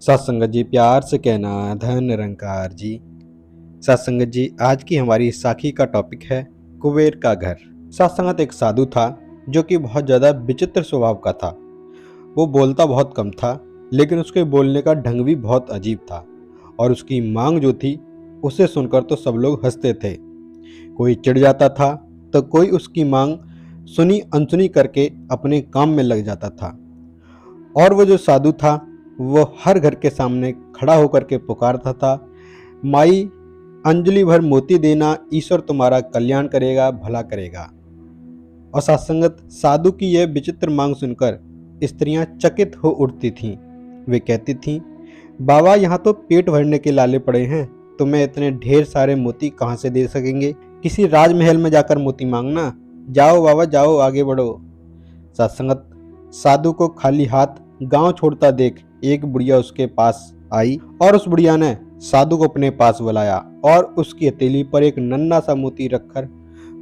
सत्संगत जी, प्यार से कहना धन निरंकार जी। सत्संगत जी, आज की हमारी साखी का टॉपिक है कुबेर का घर। सत्संगत एक साधु था जो कि बहुत ज़्यादा विचित्र स्वभाव का था। वो बोलता बहुत कम था, लेकिन उसके बोलने का ढंग भी बहुत अजीब था। और उसकी मांग जो थी उसे सुनकर तो सब लोग हंसते थे। कोई चिढ़ जाता था तो कोई उसकी मांग सुनी अनसुनी करके अपने काम में लग जाता था। और वो जो साधु था वो हर घर के सामने खड़ा होकर के पुकारता था, माई अंजलि भर मोती देना, ईश्वर तुम्हारा कल्याण करेगा, भला करेगा। और सत्संगत साधु की यह विचित्र मांग सुनकर स्त्रियां चकित हो उठती थीं। वे कहती थीं, बाबा यहाँ तो पेट भरने के लाले पड़े हैं, तुम्हें इतने ढेर सारे मोती कहाँ से दे सकेंगे? किसी राजमहल में जाकर मोती मांगना। जाओ बाबा जाओ, आगे बढ़ो। सत्संगत साधु को खाली हाथ गांव छोड़ता देख एक बुढ़िया उसके पास आई और उस बुढ़िया ने साधु को अपने पास बुलाया और उसकी हथेली पर एक नन्हा सा मोती रखकर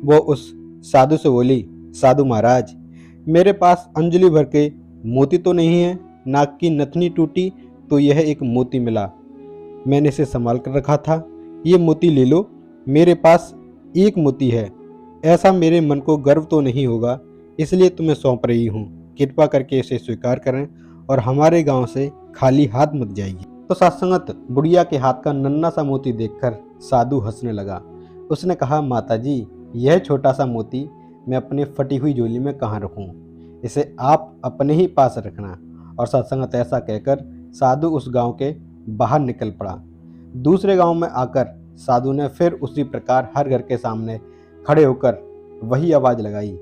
वो उस साधु से बोली, साधु महाराज, मेरे पास अंजलि भर के मोती तो नहीं है, नाक की नथनी टूटी तो यह एक मोती मिला, मैंने इसे संभाल कर रखा था, ये मोती ले लो, मेरे पास एक मोती है। ऐसा मेरे मन को गर्व तो नहीं होगा, इसलिए तुम्हें सौंप रही हूँ, कृपा करके इसे स्वीकार करें और हमारे गांव से खाली हाथ मत जाइए। तो सत्संगत बुढ़िया के हाथ का नन्हा सा मोती देखकर साधु हंसने लगा। उसने कहा, माता जी, यह छोटा सा मोती मैं अपने फटी हुई झोली में कहाँ रखूं, इसे आप अपने ही पास रखना। और सत्संगत ऐसा कहकर साधु उस गांव के बाहर निकल पड़ा। दूसरे गांव में आकर साधु ने फिर उसी प्रकार हर घर के सामने खड़े होकर वही आवाज लगाई,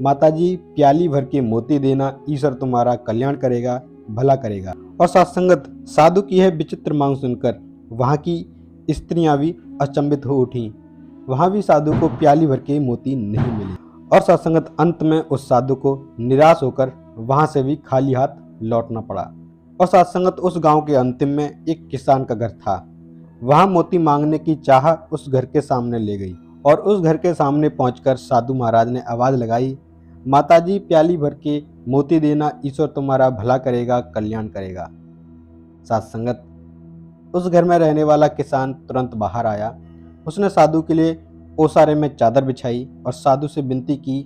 माताजी प्याली भर के मोती देना, ईश्वर तुम्हारा कल्याण करेगा, भला करेगा। और सत्संगत साधु की यह विचित्र मांग सुनकर वहां की स्त्रियां भी अचंभित हो उठी। वहां भी साधु को प्याली भर के मोती नहीं मिले और सत्संगत अंत में उस साधु को निराश होकर वहां से भी खाली हाथ लौटना पड़ा। और सत्संगत उस गांव के अंतिम में एक किसान का घर था। वहां मोती मांगने की चाह उस घर के सामने ले गई और उस घर के सामने पहुंचकर साधु महाराज ने आवाज लगाई, माताजी प्याली भर के मोती देना, ईश्वर तुम्हारा भला करेगा, कल्याण करेगा। सत्संगत उस घर में रहने वाला किसान तुरंत बाहर आया। उसने साधु के लिए ओसारे में चादर बिछाई और साधु से विनती की,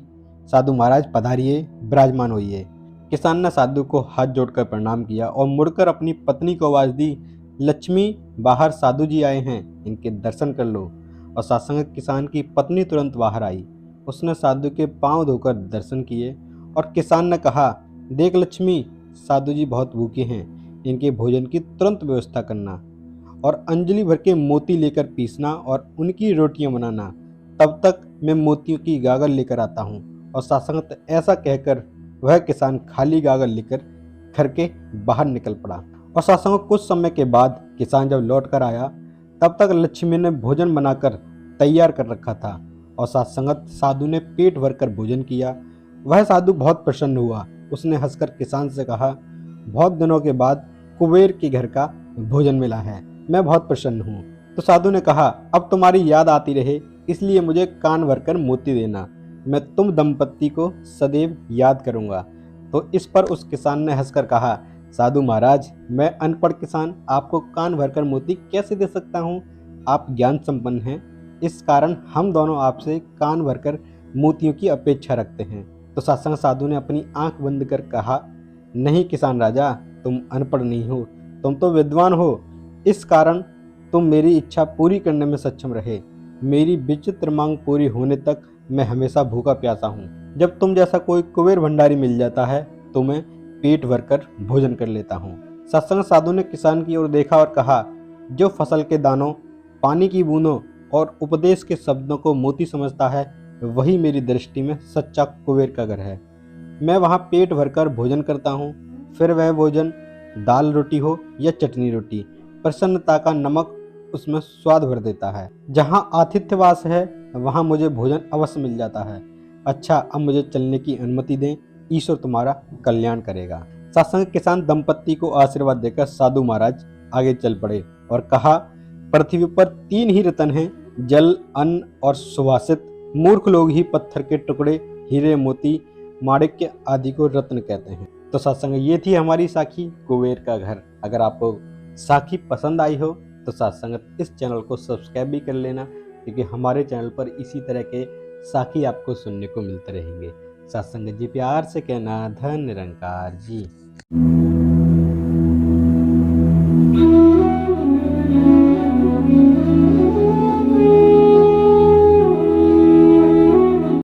साधु महाराज पधारिए, विराजमान होइए। किसान ने साधु को हाथ जोड़कर प्रणाम किया और मुड़कर अपनी पत्नी को आवाज दी, लक्ष्मी बाहर साधु जी आए हैं, इनके दर्शन कर लो। और सत्संग किसान की पत्नी तुरंत बाहर आई। उसने साधु के पांव धोकर दर्शन किए और किसान ने कहा, देख लक्ष्मी, साधु जी बहुत भूखे हैं, इनके भोजन की तुरंत व्यवस्था करना और अंजलि भर के मोती लेकर पीसना और उनकी रोटियां बनाना, तब तक मैं मोतियों की गागर लेकर आता हूँ। और सत्संगत ऐसा कहकर वह किसान खाली गागर लेकर घर के बाहर निकल पड़ा। और सत्संग कुछ समय के बाद किसान जब लौट कर आया तब तक लक्ष्मी ने भोजन बनाकर तैयार कर रखा था और सत्संगत साधु ने पेट भरकर भोजन किया। वह साधु बहुत प्रसन्न हुआ। उसने हंसकर किसान से कहा, बहुत दिनों के बाद कुबेर के घर का भोजन मिला है, मैं बहुत प्रसन्न हूँ। तो साधु ने कहा, अब तुम्हारी याद आती रहे इसलिए मुझे कान भरकर मोती देना, मैं तुम दंपत्ति को सदैव याद करूँगा। तो इस पर उस किसान ने हंसकर कहा, साधु महाराज, मैं अनपढ़ किसान आपको कान भरकर मोती कैसे दे सकता हूँ, आप ज्ञान संपन्न हैं, इस कारण हम दोनों आपसे कान भरकर मोतियों की अपेक्षा रखते हैं। तो सत्संग साधु ने अपनी आंख बंद कर कहा, नहीं किसान राजा, तुम अनपढ़ नहीं हो, तुम तो विद्वान हो, इस कारण तुम मेरी इच्छा पूरी करने में सक्षम रहे। मेरी विचित्र मांग पूरी होने तक मैं हमेशा भूखा प्यासा हूँ। जब तुम जैसा कोई कुबेर भंडारी मिल जाता है तो मैं पेट भरकर भोजन कर लेता हूँ। सत्संग साधु ने किसान की ओर देखा और कहा, जो फसल के दानों, पानी की बूंदों और उपदेश के शब्दों को मोती समझता है वही मेरी दृष्टि में सच्चा कुबेर का घर है। मैं वहाँ पेट भरकर भोजन करता हूँ, फिर वह भोजन दाल रोटी हो या चटनी रोटी, प्रसन्नता का नमक उसमें स्वाद भर देता है। जहाँ आतिथ्यवास है वहाँ मुझे भोजन अवश्य मिल जाता है। अच्छा, अब मुझे चलने की अनुमति दें, ईश्वर तुम्हारा कल्याण करेगा। सत्संग किसान दंपत्ति को आशीर्वाद देकर साधु महाराज आगे चल पड़े और कहा, पृथ्वी पर 3 ही रत्न हैं, जल, अन्न और सुभाषित। मूर्ख लोग ही पत्थर के टुकड़े, हीरे, मोती, माणिक्य आदि को रत्न कहते हैं। तो सत्संग ये थी हमारी साखी कुबेर का घर। अगर आपको साखी पसंद आई हो तो साथ संगत इस चैनल को सब्सक्राइब भी कर लेना, क्योंकि हमारे चैनल पर इसी तरह के साखी आपको सुनने को मिलते रहेंगे। साथ संगत जी प्यार से कहना धन निरंकार जी।